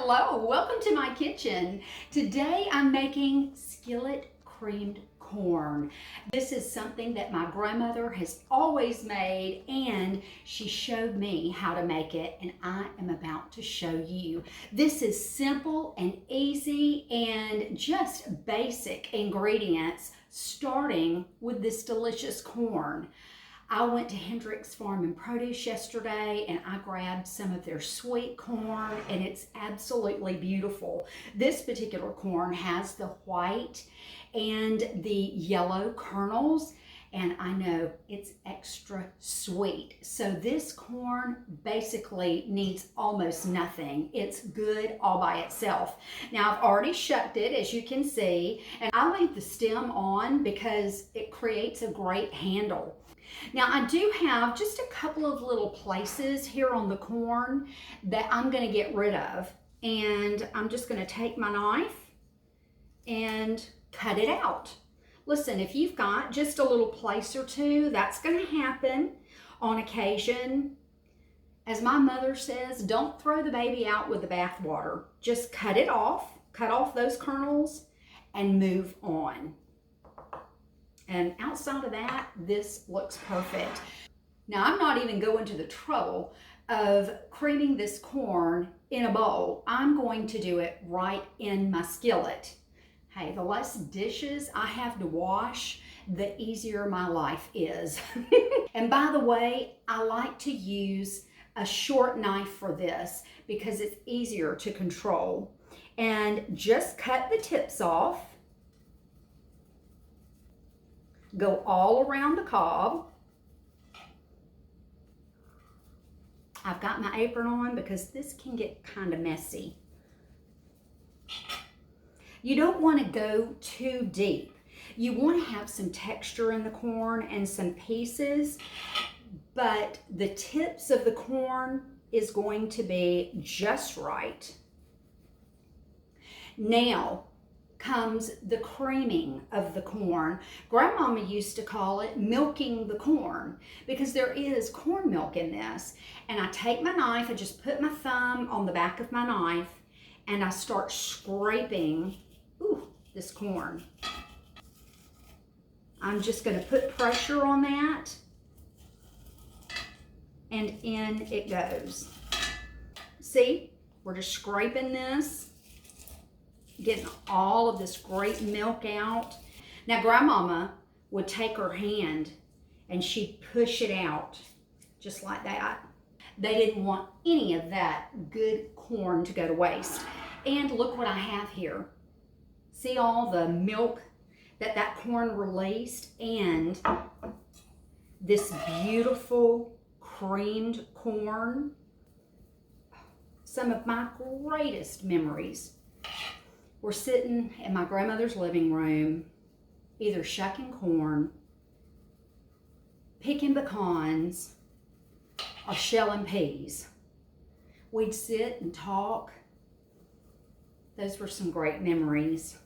Hello, welcome to my kitchen. Today I'm making skillet creamed corn. This is something that my grandmother has always made, and she showed me how to make it, and I am about to show you. This is simple and easy and just basic ingredients, starting with this delicious corn. I went to Hendrick's Farm and Produce yesterday and I grabbed some of their sweet corn, and it's absolutely beautiful. This particular corn has the white and the yellow kernels, and I know it's extra sweet. So this corn basically needs almost nothing. It's good all by itself. Now I've already shucked it, as you can see, and I leave the stem on because it creates a great handle. Now I do have just a couple of little places here on the corn that I'm going to get rid of, and I'm just going to take my knife and cut it out. Listen, if you've got just a little place or two, that's going to happen on occasion. As my mother says, don't throw the baby out with the bathwater. Just cut it off, cut off those kernels, and move on. And outside of that, this looks perfect. Now, I'm not even going to the trouble of creaming this corn in a bowl. I'm going to do it right in my skillet. Hey, the less dishes I have to wash, the easier my life is. And by the way, I like to use a short knife for this because it's easier to control. And just cut the tips off. Go all around the cob. I've got my apron on because this can get kind of messy. You don't want to go too deep. You want to have some texture in the corn and some pieces, but the tips of the corn is going to be just right. Now comes the creaming of the corn. Grandmama used to call it milking the corn because there is corn milk in this. And I take my knife, I just put my thumb on the back of my knife, and I start scraping this corn. I'm just going to put pressure on that, and in it goes. See, we're just scraping this, getting all of this great milk out. Now, Grandmama would take her hand and she'd push it out just like that. They didn't want any of that good corn to go to waste. And look what I have here. See all the milk that corn released, and this beautiful creamed corn. Some of my greatest memories. We're sitting in my grandmother's living room, either shucking corn, picking pecans, or shelling peas. We'd sit and talk. Those were some great memories.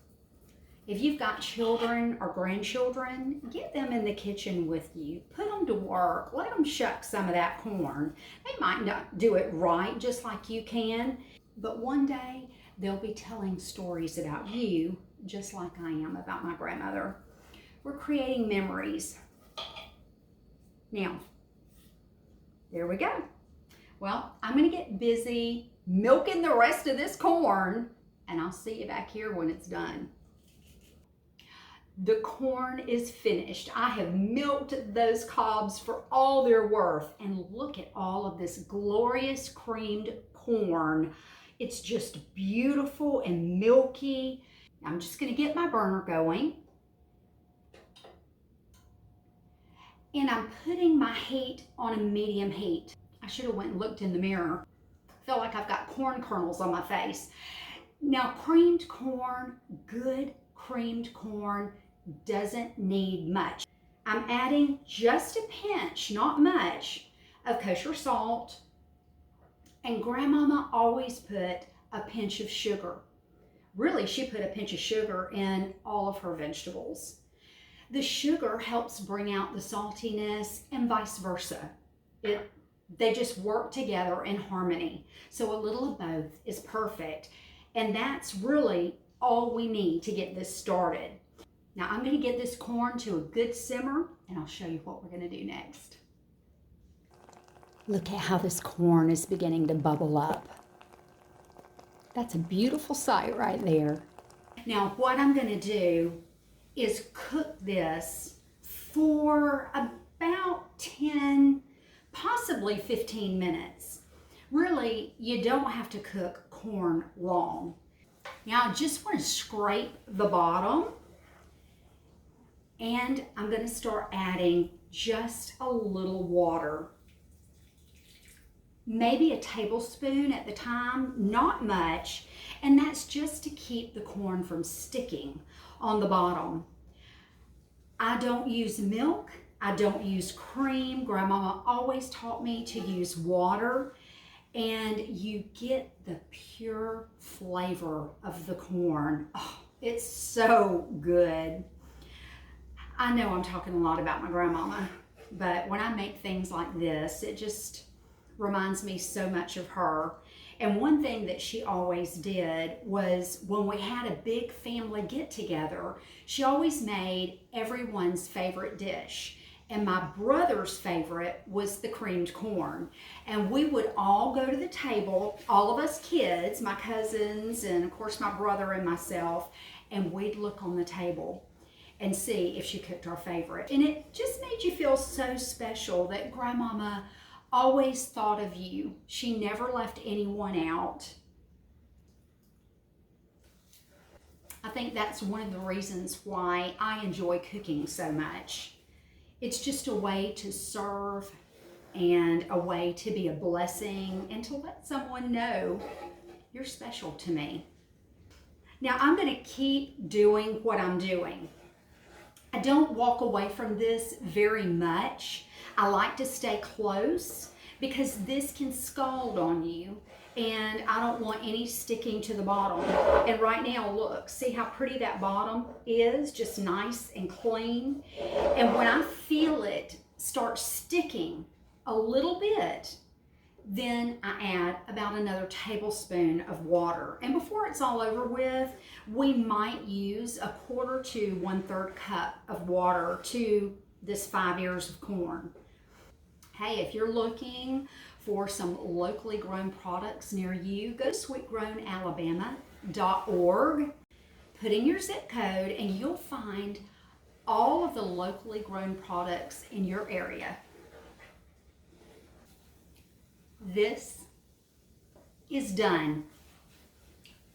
If you've got children or grandchildren, get them in the kitchen with you. Put them to work. Let them shuck some of that corn. They might not do it right just like you can, but one day they'll be telling stories about you just like I am about my grandmother. We're creating memories. Now, there we go. Well, I'm going to get busy milking the rest of this corn, and I'll see you back here when it's done. The corn is finished. I have milked those cobs for all they're worth, and look at all of this glorious creamed corn. It's just beautiful and milky. I'm just going to get my burner going. And I'm putting my heat on a medium heat. I should have went and looked in the mirror. I feel like I've got corn kernels on my face. Now, creamed corn, good creamed corn, doesn't need much. I'm adding just a pinch, not much, of kosher salt. And Grandmama always put a pinch of sugar. Really, she put a pinch of sugar in all of her vegetables. The sugar helps bring out the saltiness and vice versa. It They just work together in harmony. So a little of both is perfect. And that's really all we need to get this started. Now I'm going to get this corn to a good simmer, and I'll show you what we're going to do next. Look at how this corn is beginning to bubble up. That's a beautiful sight right there. Now what I'm going to do is cook this for about 10, possibly 15 minutes. Really, you don't have to cook corn long. Now I just want to scrape the bottom, and I'm going to start adding just a little water. Maybe a tablespoon at the time, not much, and that's just to keep the corn from sticking on the bottom. I don't use milk, I don't use cream. Grandmama always taught me to use water, and you get the pure flavor of the corn. Oh, it's so good. I know I'm talking a lot about my grandmama, but when I make things like this, it just reminds me so much of her. And one thing that she always did was when we had a big family get together, she always made everyone's favorite dish. And my brother's favorite was the creamed corn. And we would all go to the table, all of us kids, my cousins, and of course my brother and myself, and we'd look on the table and see if she cooked our favorite. And it just made you feel so special that Grandmama always thought of you. She never left anyone out. I think that's one of the reasons why I enjoy cooking so much. It's just a way to serve and a way to be a blessing and to let someone know you're special to me. Now I'm going to keep doing what I'm doing. I don't walk away from this very much. I like to stay close because this can scald on you, and I don't want any sticking to the bottom. And right now, look, see how pretty that bottom is, just nice and clean. And when I feel it start sticking a little bit, then I add about another tablespoon of water. And before it's all over with, we might use a 1/4 to 1/3 cup of water to this 5 ears of corn. Hey, if you're looking for some locally grown products near you, go to sweetgrownalabama.org, put in your zip code, and you'll find all of the locally grown products in your area. This is done.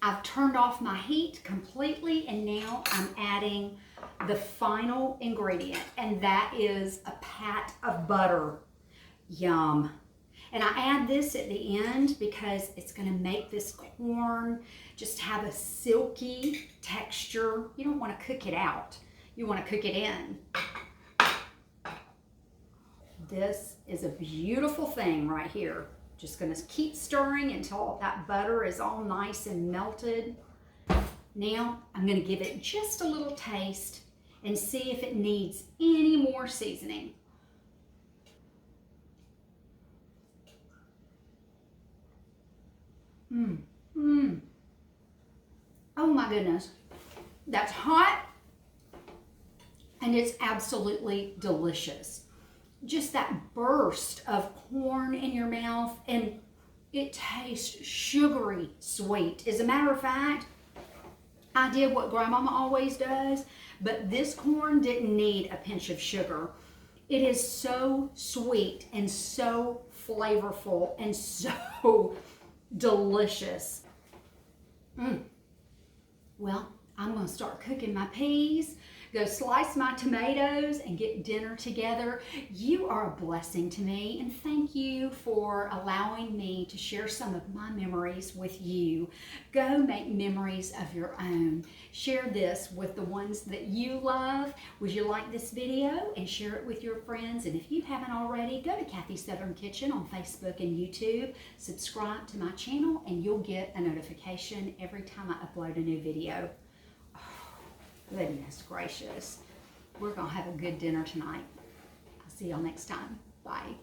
I've turned off my heat completely, and now I'm adding the final ingredient, and that is a pat of butter. Yum. And I add this at the end because it's going to make this corn just have a silky texture. You don't want to cook it out. You want to cook it in. This is a beautiful thing right here. Just going to keep stirring until that butter is all nice and melted. Now I'm going to give it just a little taste and see if it needs any more seasoning. Oh my goodness. That's hot and it's absolutely delicious. Just that burst of corn in your mouth, and it tastes sugary sweet. As a matter of fact, I did what Grandmama always does, but this corn didn't need a pinch of sugar. It is so sweet and so flavorful and so delicious. Well, I'm going to start cooking my peas, go slice my tomatoes, and get dinner together. You are a blessing to me, and thank you for allowing me to share some of my memories with you. Go make memories of your own. Share this with the ones that you love. Would you like this video? And share it with your friends. And if you haven't already, go to Kathy's Southern Kitchen on Facebook and YouTube. Subscribe to my channel, and you'll get a notification every time I upload a new video. Goodness gracious. We're going to have a good dinner tonight. I'll see y'all next time. Bye.